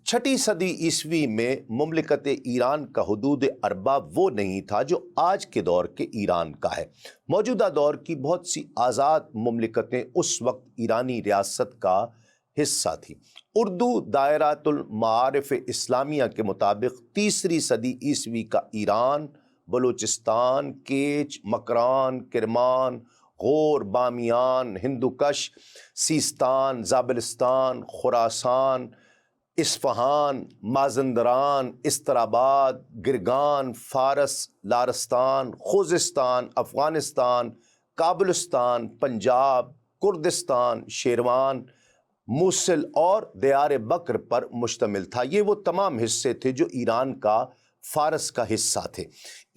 چھٹی صدی عیسوی میں مملکت ایران کا حدود اربع وہ نہیں تھا جو آج کے دور کے ایران کا ہے۔ موجودہ دور کی بہت سی آزاد مملکتیں اس وقت ایرانی ریاست کا حصہ تھی۔ اردو دائرۃ المعارف اسلامیہ کے مطابق تیسری صدی عیسوی کا ایران بلوچستان، کیچ، مکران، کرمان، غور، بامیان، ہندوکش، سیستان، زابلستان، خراسان، اصفہان، مازندران، استراباد، گرگان، فارس، لارستان، خوزستان، افغانستان، کابلستان، پنجاب، کردستان، شیروان، موصل اور دیار بکر پر مشتمل تھا۔ یہ وہ تمام حصے تھے جو ایران کا فارس کا حصہ تھے۔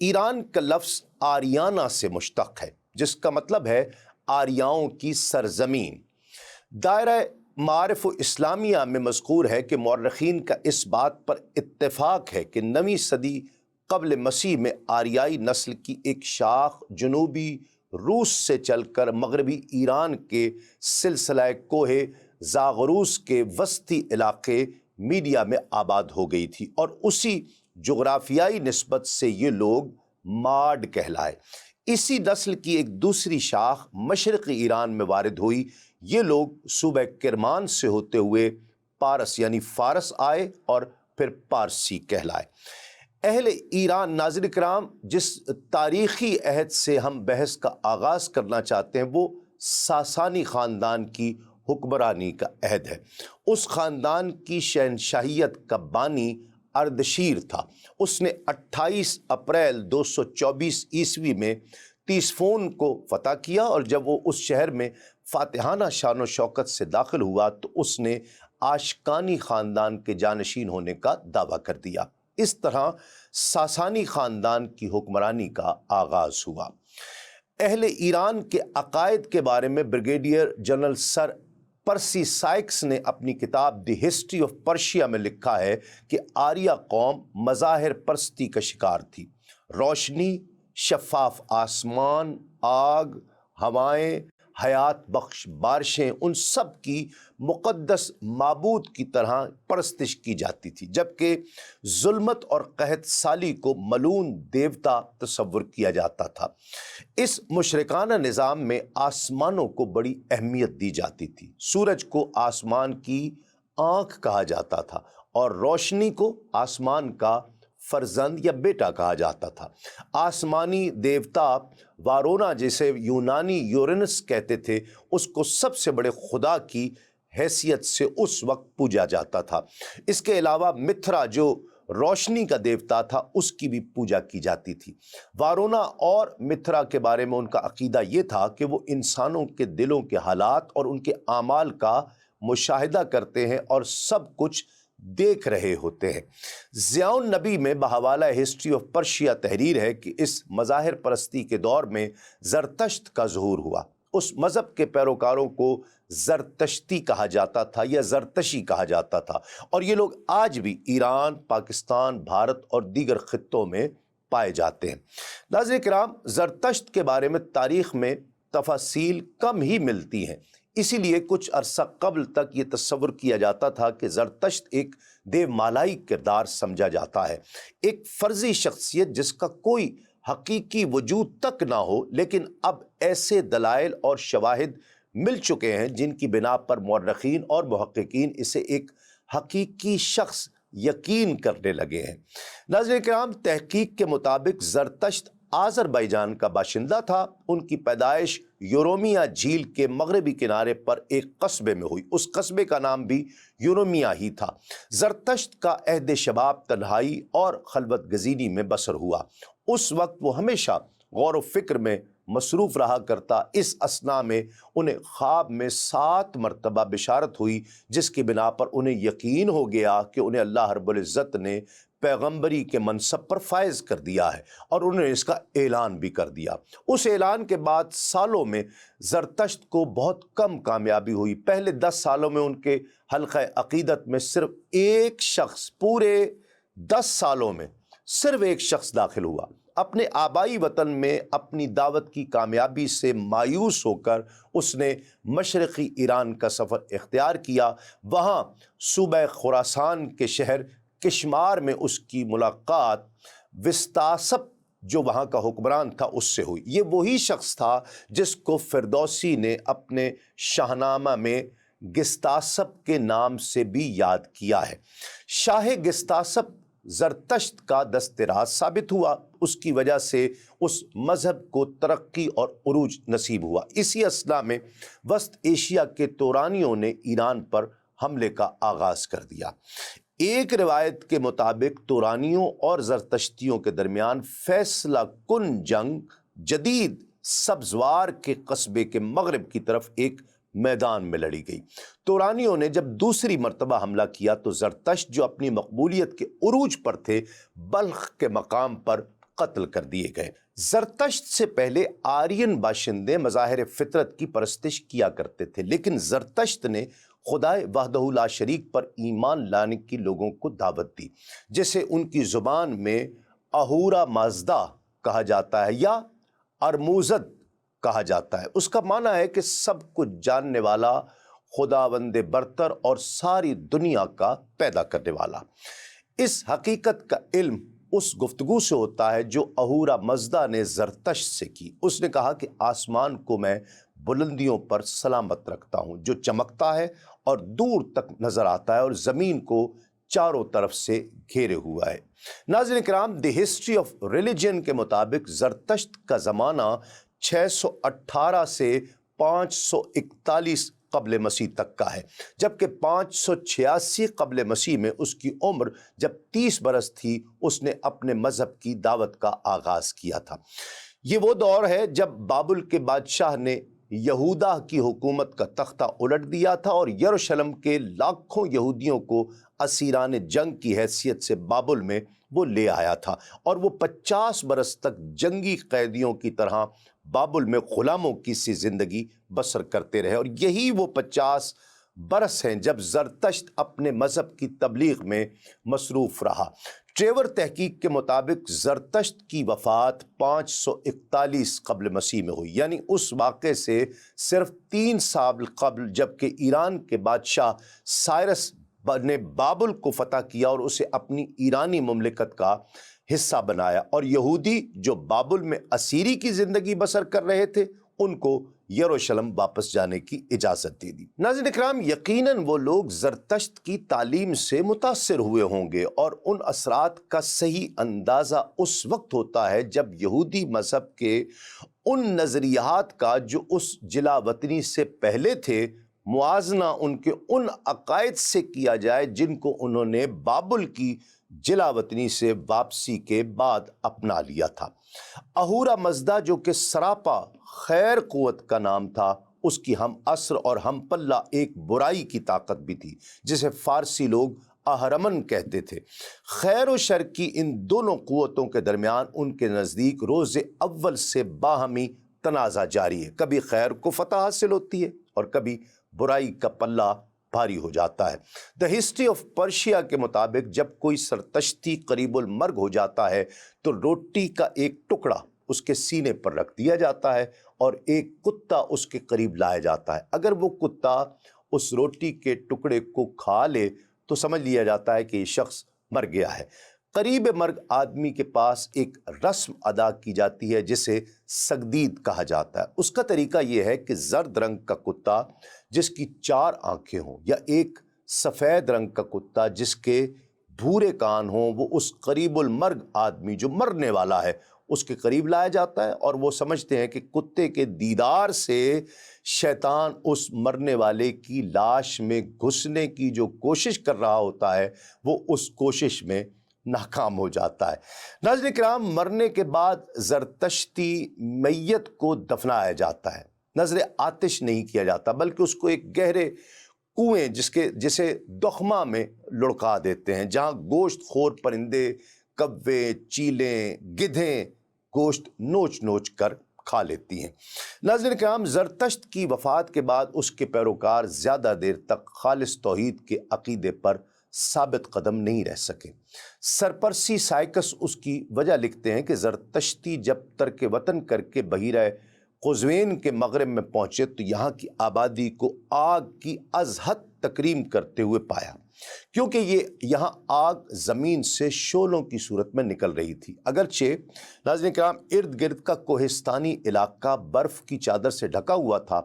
ایران کا لفظ آریانہ سے مشتق ہے، جس کا مطلب ہے آریاؤں کی سرزمین۔ دائرہ معارف اسلامیہ میں مذکور ہے کہ مورخین کا اس بات پر اتفاق ہے کہ 9ویں صدی قبل مسیح میں آریائی نسل کی ایک شاخ جنوبی روس سے چل کر مغربی ایران کے سلسلہ کوہ زاغروس کے وسطی علاقے میڈیا میں آباد ہو گئی تھی، اور اسی جغرافیائی نسبت سے یہ لوگ ماڈ کہلائے۔ اسی نسل کی ایک دوسری شاخ مشرقی ایران میں وارد ہوئی۔ یہ لوگ صوبہ کرمان سے ہوتے ہوئے پارس یعنی فارس آئے اور پھر پارسی کہلائے۔ اہل ایران، ناظرین کرام، جس تاریخی عہد سے ہم بحث کا آغاز کرنا چاہتے ہیں وہ ساسانی خاندان کی حکمرانی کا عہد ہے۔ اس خاندان کی شہنشاہیت کا بانی اردشیر تھا۔ اس نے 28 اپریل 224 عیسوی میں تیسفون کو فتح کیا، اور جب وہ اس شہر میں فاتحانہ شان و شوکت سے داخل ہوا تو اس نے آشکانی خاندان کے جانشین ہونے کا دعویٰ کر دیا۔ اس طرح ساسانی خاندان کی حکمرانی کا آغاز ہوا۔ اہل ایران کے عقائد کے بارے میں بریگیڈیئر جنرل سر پرسی سائکس نے اپنی کتاب دی ہسٹری آف پرشیا میں لکھا ہے کہ آریہ قوم مظاہر پرستی کا شکار تھی۔ روشنی، شفاف آسمان، آگ، ہوائیں، حیات بخش بارشیں، ان سب کی مقدس معبود کی طرح پرستش کی جاتی تھی، جبکہ ظلمت اور قحط سالی کو ملعون دیوتا تصور کیا جاتا تھا۔ اس مشرکانہ نظام میں آسمانوں کو بڑی اہمیت دی جاتی تھی۔ سورج کو آسمان کی آنکھ کہا جاتا تھا، اور روشنی کو آسمان کا فرزند یا بیٹا کہا جاتا تھا۔ آسمانی دیوتا وارونا، جسے یونانی یورینس کہتے تھے، اس کو سب سے بڑے خدا کی حیثیت سے اس وقت پوجا جاتا تھا۔ اس کے علاوہ متھرا، جو روشنی کا دیوتا تھا، اس کی بھی پوجا کی جاتی تھی۔ وارونا اور متھرا کے بارے میں ان کا عقیدہ یہ تھا کہ وہ انسانوں کے دلوں کے حالات اور ان کے اعمال کا مشاہدہ کرتے ہیں اور سب کچھ دیکھ رہے ہوتے ہیں۔ ضیاء النبی میں بحوالہ ہسٹری آف پرشیا تحریر ہے کہ اس مظاہر پرستی کے دور میں زرتشت کا ظہور ہوا۔ اس مذہب کے پیروکاروں کو زرتشتی کہا جاتا تھا یا زرتشی کہا جاتا تھا، اور یہ لوگ آج بھی ایران، پاکستان، بھارت اور دیگر خطوں میں پائے جاتے ہیں۔ ناظرین کرام، زرتشت کے بارے میں تاریخ میں تفاصیل کم ہی ملتی ہیں، اسی لیے کچھ عرصہ قبل تک یہ تصور کیا جاتا تھا کہ زرتشت ایک دیو مالائی کردار سمجھا جاتا ہے، ایک فرضی شخصیت جس کا کوئی حقیقی وجود تک نہ ہو، لیکن اب ایسے دلائل اور شواہد مل چکے ہیں جن کی بنا پر مورخین اور محققین اسے ایک حقیقی شخص یقین کرنے لگے ہیں۔ ناظرین کرام، تحقیق کے مطابق زرتشت آذربائیجان کا باشندہ تھا۔ ان کی پیدائش یورومیا جھیل کے مغربی کنارے پر ایک قصبے میں ہوئی۔ اس قصبے کا نام بھی یورومیا ہی تھا۔ زرتشت کا عہد شباب تنہائی اور خلوت گزینی میں بسر ہوا۔ اس وقت وہ ہمیشہ غور و فکر میں مصروف رہا کرتا۔ اس اثناء میں انہیں خواب میں 7 مرتبہ بشارت ہوئی، جس کی بنا پر انہیں یقین ہو گیا کہ انہیں اللہ رب العزت نے پیغمبری کے منصب پر فائز کر دیا ہے، اور انہوں نے اس کا اعلان بھی کر دیا۔ اس اعلان کے بعد سالوں میں زرتشت کو بہت کم کامیابی ہوئی۔ پہلے 10 سالوں میں ان کے حلقہ عقیدت میں صرف ایک شخص، پورے 10 سالوں میں صرف ایک شخص داخل ہوا، اپنے آبائی وطن میں اپنی دعوت کی کامیابی سے مایوس ہو کر اس نے مشرقی ایران کا سفر اختیار کیا۔ وہاں صوبہ خراسان کے شہر کشمار میں اس کی ملاقات وستاسپ جو وہاں کا حکمران تھا اس سے ہوئی۔ یہ وہی شخص تھا جس کو فردوسی نے اپنے شاہنامہ میں گستاسپ کے نام سے بھی یاد کیا ہے۔ شاہ گستاسپ زرتشت کا دست راست ثابت ہوا، اس کی وجہ سے اس مذہب کو ترقی اور عروج نصیب ہوا۔ اسی اثنا میں وسط ایشیا کے تورانیوں نے ایران پر حملے کا آغاز کر دیا۔ ایک روایت کے مطابق تورانیوں اور زرتشتیوں کے درمیان فیصلہ کن جنگ جدید سبزوار کے قصبے کے مغرب کی طرف ایک میدان میں لڑی گئی۔ تورانیوں نے جب دوسری مرتبہ حملہ کیا تو زرتشت جو اپنی مقبولیت کے عروج پر تھے بلخ کے مقام پر قتل کر دیے گئے۔ زرتشت سے پہلے آرین باشندے مظاہر فطرت کی پرستش کیا کرتے تھے، لیکن زرتشت نے خدائے وحدہ لا شریک پر ایمان لانے کی لوگوں کو دعوت دی، جسے ان کی زبان میں اہورا مازدہ کہا جاتا ہے یا ارموزد کہا جاتا ہے۔ اس کا معنی ہے کہ سب کچھ جاننے والا، خداوند برتر اور ساری دنیا کا پیدا کرنے والا۔ اس حقیقت کا علم اس گفتگو سے ہوتا ہے جو اہورا مزدہ نے زرتشت سے کی۔ اس نے کہا کہ آسمان کو میں بلندیوں پر سلامت رکھتا ہوں جو چمکتا ہے اور دور تک نظر آتا ہے اور زمین کو چاروں طرف سے گھیرے ہوا ہے۔ ناظرین کرام، دی ہسٹری آف ریلیجن کے مطابق زرتشت کا زمانہ 618 سے 541 قبل مسیح تک کا ہے، جبکہ 586 قبل مسیح میں اس کی عمر جب 30 برس تھی اس نے اپنے مذہب کی دعوت کا آغاز کیا تھا۔ یہ وہ دور ہے جب بابل کے بادشاہ نے یہودا کی حکومت کا تختہ الٹ دیا تھا اور یروشلم کے لاکھوں یہودیوں کو اسیران جنگ کی حیثیت سے بابل میں وہ لے آیا تھا، اور وہ 50 برس تک جنگی قیدیوں کی طرح بابل میں غلاموں کی سی زندگی بسر کرتے رہے۔ اور یہی وہ 50 برس ہیں جب زرتشت اپنے مذہب کی تبلیغ میں مصروف رہا۔ ٹریور تحقیق کے مطابق زرتشت کی وفات 541 قبل مسیح میں ہوئی، یعنی اس واقعے سے صرف 3 سال قبل، جبکہ ایران کے بادشاہ سائرس نے بابل کو فتح کیا اور اسے اپنی ایرانی مملکت کا حصہ بنایا، اور یہودی جو بابل میں اسیری کی زندگی بسر کر رہے تھے ان کو یروشلم واپس جانے کی اجازت دے دی۔ ناظرین اکرام، یقیناً وہ لوگ زرتشت کی تعلیم سے متاثر ہوئے ہوں گے، اور ان اثرات کا صحیح اندازہ اس وقت ہوتا ہے جب یہودی مذہب کے ان نظریات کا جو اس جلا وطنی سے پہلے تھے موازنہ ان کے ان عقائد سے کیا جائے جن کو انہوں نے بابل کی جلا وطنی سے واپسی کے بعد اپنا لیا تھا۔ اہورا مزدہ جو کہ سراپا خیر قوت کا نام تھا، اس کی ہم عصر اور ہم پلہ ایک برائی کی طاقت بھی تھی جسے فارسی لوگ اہرمن کہتے تھے۔ خیر و شر کی ان دونوں قوتوں کے درمیان ان کے نزدیک روز اول سے باہمی تنازع جاری ہے، کبھی خیر کو فتح حاصل ہوتی ہے اور کبھی برائی کا پلہ بھاری ہو جاتا ہے۔ دا ہسٹری آف پرشیا کے مطابق جب کوئی سرتشتی قریب المرگ ہو جاتا ہے تو روٹی کا ایک ٹکڑا اس کے سینے پر رکھ دیا جاتا ہے اور ایک کتا اس کے قریب لایا جاتا ہے۔ اگر وہ کتا اس روٹی کے ٹکڑے کو کھا لے تو سمجھ لیا جاتا ہے کہ یہ شخص مر گیا ہے۔ قریب مرگ آدمی کے پاس ایک رسم ادا کی جاتی ہے جسے سگدید کہا جاتا ہے۔ اس کا طریقہ یہ ہے کہ زرد رنگ کا کتا جس کی 4 آنکھیں ہوں یا ایک سفید رنگ کا کتا جس کے بھورے کان ہوں، وہ اس قریب المرگ آدمی جو مرنے والا ہے اس کے قریب لایا جاتا ہے، اور وہ سمجھتے ہیں کہ کتے کے دیدار سے شیطان اس مرنے والے کی لاش میں گھسنے کی جو کوشش کر رہا ہوتا ہے وہ اس کوشش میں ناکام ہو جاتا ہے۔ ناظرین کرام، مرنے کے بعد زرتشتی میت کو دفنایا جاتا ہے، نظر آتش نہیں کیا جاتا بلکہ اس کو ایک گہرے کنویں جسے دخمہ میں لڑکا دیتے ہیں، جہاں گوشت خور پرندے، کوے، چیلیں، گدھیں گوشت نوچ نوچ کر کھا لیتی ہیں۔ ناظرین کرام، زرتشت کی وفات کے بعد اس کے پیروکار زیادہ دیر تک خالص توحید کے عقیدے پر ثابت قدم نہیں رہ سکے۔ سرپرسی سائکس اس کی وجہ لکھتے ہیں کہ زرتشتی جب ترک وطن کر کے بحیرہ قزوین کے مغرب میں پہنچے تو یہاں کی آبادی کو آگ کی از حد تکریم کرتے ہوئے پایا، کیونکہ یہاں آگ زمین سے شعلوں کی صورت میں نکل رہی تھی۔ اگرچہ ناظرین کرام ارد گرد کا کوہستانی علاقہ برف کی چادر سے ڈھکا ہوا تھا،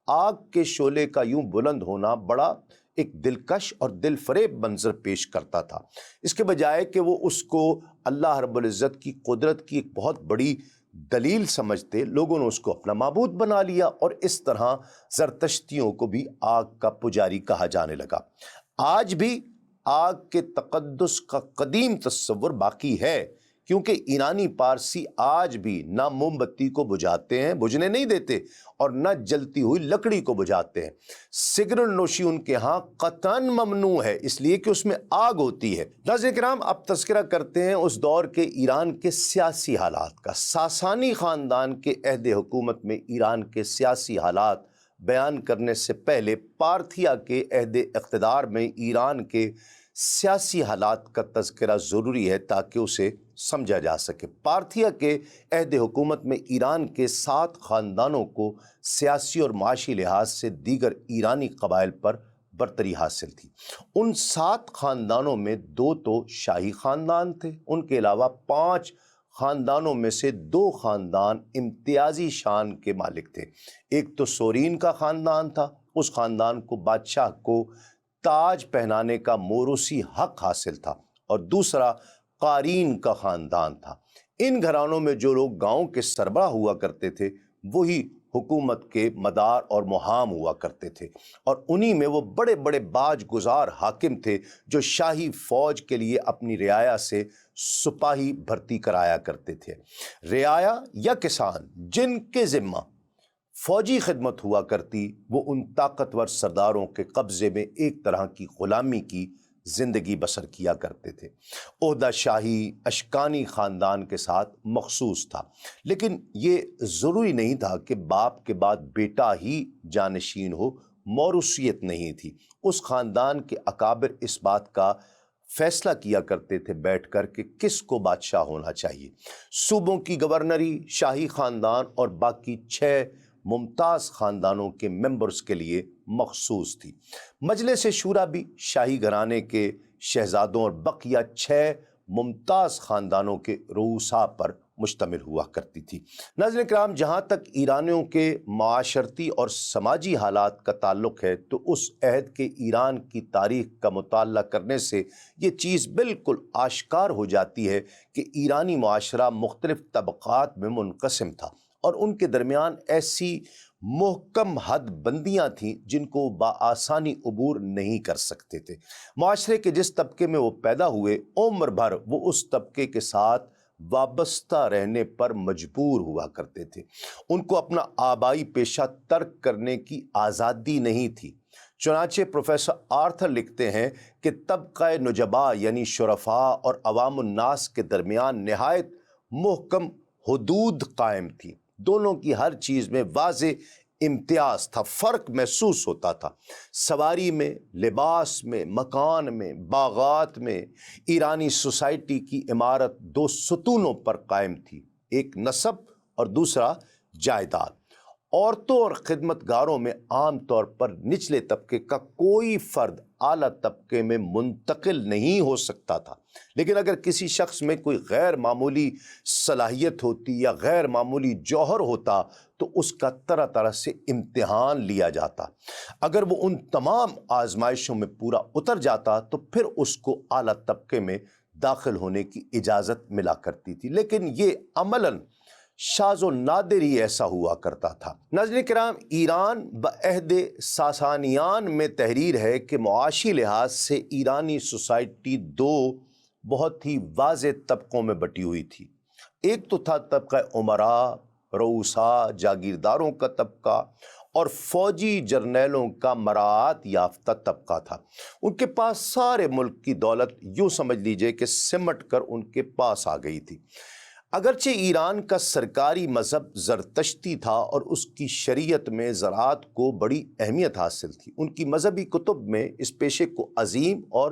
آگ کے شعلے کا یوں بلند ہونا بڑا ایک دلکش اور دل فریب منظر پیش کرتا تھا، اس کے بجائے کہ وہ اس کو اللہ رب العزت کی قدرت کی ایک بہت بڑی دلیل سمجھتے، لوگوں نے اس کو اپنا معبود بنا لیا اور اس طرح زرتشتیوں کو بھی آگ کا پجاری کہا جانے لگا۔ آج بھی آگ کے تقدس کا قدیم تصور باقی ہے، کیونکہ ایرانی پارسی آج بھی نہ موم بتی کو بجھاتے ہیں، بجھنے نہیں دیتے، اور نہ جلتی ہوئی لکڑی کو بجھاتے ہیں۔ سگرٹ نوشی ان کے ہاں قطعاً ممنوع ہے، اس لیے کہ اس میں آگ ہوتی ہے۔ ناظرین کرام اب تذکرہ کرتے ہیں اس دور کے ایران کے سیاسی حالات کا۔ ساسانی خاندان کے عہد حکومت میں ایران کے سیاسی حالات بیان کرنے سے پہلے پارتھیا کے عہد اقتدار میں ایران کے سیاسی حالات کا تذکرہ ضروری ہے تاکہ اسے سمجھا جا سکے۔ پارتھیا کے عہد حکومت میں ایران کے 7 خاندانوں کو سیاسی اور معاشی لحاظ سے دیگر ایرانی قبائل پر برتری حاصل تھی۔ ان 7 خاندانوں میں 2 تو شاہی خاندان تھے، ان کے علاوہ 5 خاندانوں میں سے 2 خاندان امتیازی شان کے مالک تھے۔ ایک تو سورین کا خاندان تھا، اس خاندان کو بادشاہ کو تاج پہنانے کا موروثی حق حاصل تھا، اور دوسرا قارین کا خاندان تھا۔ ان گھرانوں میں جو لوگ گاؤں کے سربراہ ہوا کرتے تھے وہی حکومت کے مدار اور مہام ہوا کرتے تھے، اور انہی میں وہ بڑے بڑے باج گزار حاکم تھے جو شاہی فوج کے لیے اپنی رعایا سے سپاہی بھرتی کرایا کرتے تھے۔ رعایا یا کسان جن کے ذمہ فوجی خدمت ہوا کرتی، وہ ان طاقتور سرداروں کے قبضے میں ایک طرح کی غلامی کی زندگی بسر کیا کرتے تھے۔ عہدہ شاہی اشکانی خاندان کے ساتھ مخصوص تھا، لیکن یہ ضروری نہیں تھا کہ باپ کے بعد بیٹا ہی جانشین ہو، موروثیت نہیں تھی۔ اس خاندان کے اکابر اس بات کا فیصلہ کیا کرتے تھے بیٹھ کر کہ کس کو بادشاہ ہونا چاہیے۔ صوبوں کی گورنری شاہی خاندان اور باقی 6 ممتاز خاندانوں کے ممبرز کے لیے مخصوص تھی۔ مجلس شورا بھی شاہی گھرانے کے شہزادوں اور بقیہ 6 ممتاز خاندانوں کے رؤساء پر مشتمل ہوا کرتی تھی۔ ناظرین کرام جہاں تک ایرانیوں کے معاشرتی اور سماجی حالات کا تعلق ہے تو اس عہد کے ایران کی تاریخ کا مطالعہ کرنے سے یہ چیز بالکل آشکار ہو جاتی ہے کہ ایرانی معاشرہ مختلف طبقات میں منقسم تھا، اور ان کے درمیان ایسی محکم حد بندیاں تھیں جن کو بآسانی عبور نہیں کر سکتے تھے۔ معاشرے کے جس طبقے میں وہ پیدا ہوئے عمر بھر وہ اس طبقے کے ساتھ وابستہ رہنے پر مجبور ہوا کرتے تھے۔ ان کو اپنا آبائی پیشہ ترک کرنے کی آزادی نہیں تھی۔ چنانچہ پروفیسر آرتھر لکھتے ہیں کہ طبقہ نجبا یعنی شرفاء اور عوام الناس کے درمیان نہایت محکم حدود قائم تھی۔ دونوں کی ہر چیز میں واضح امتیاز تھا، فرق محسوس ہوتا تھا۔ سواری میں، لباس میں، مکان میں، باغات میں ایرانی سوسائٹی کی عمارت 2 ستونوں پر قائم تھی، ایک نسب اور دوسرا جائیداد۔ عورتوں اور خدمت گاروں میں عام طور پر نچلے طبقے کا کوئی فرد اعلیٰ طبقے میں منتقل نہیں ہو سکتا تھا، لیکن اگر کسی شخص میں کوئی غیر معمولی صلاحیت ہوتی یا غیر معمولی جوہر ہوتا تو اس کا طرح طرح سے امتحان لیا جاتا۔ اگر وہ ان تمام آزمائشوں میں پورا اتر جاتا تو پھر اس کو اعلیٰ طبقے میں داخل ہونے کی اجازت ملا کرتی تھی، لیکن یہ عملاً شاذ و نادر ہی ایسا ہوا کرتا تھا۔ ناظرین کرام بعہد ساسانیان میں تحریر ہے کہ معاشی لحاظ سے ایرانی سوسائٹی 2 بہت ہی واضح طبقوں میں بٹی ہوئی تھی۔ ایک تو تھا طبقہ امراء، رؤساء، جاگیرداروں کا طبقہ، اور فوجی جرنیلوں کا مراعات یافتہ طبقہ تھا۔ ان کے پاس سارے ملک کی دولت یوں سمجھ لیجئے کہ سمٹ کر ان کے پاس آ گئی تھی۔ اگرچہ ایران کا سرکاری مذہب زرتشتی تھا اور اس کی شریعت میں زراعت کو بڑی اہمیت حاصل تھی، ان کی مذہبی کتب میں اس پیشے کو عظیم اور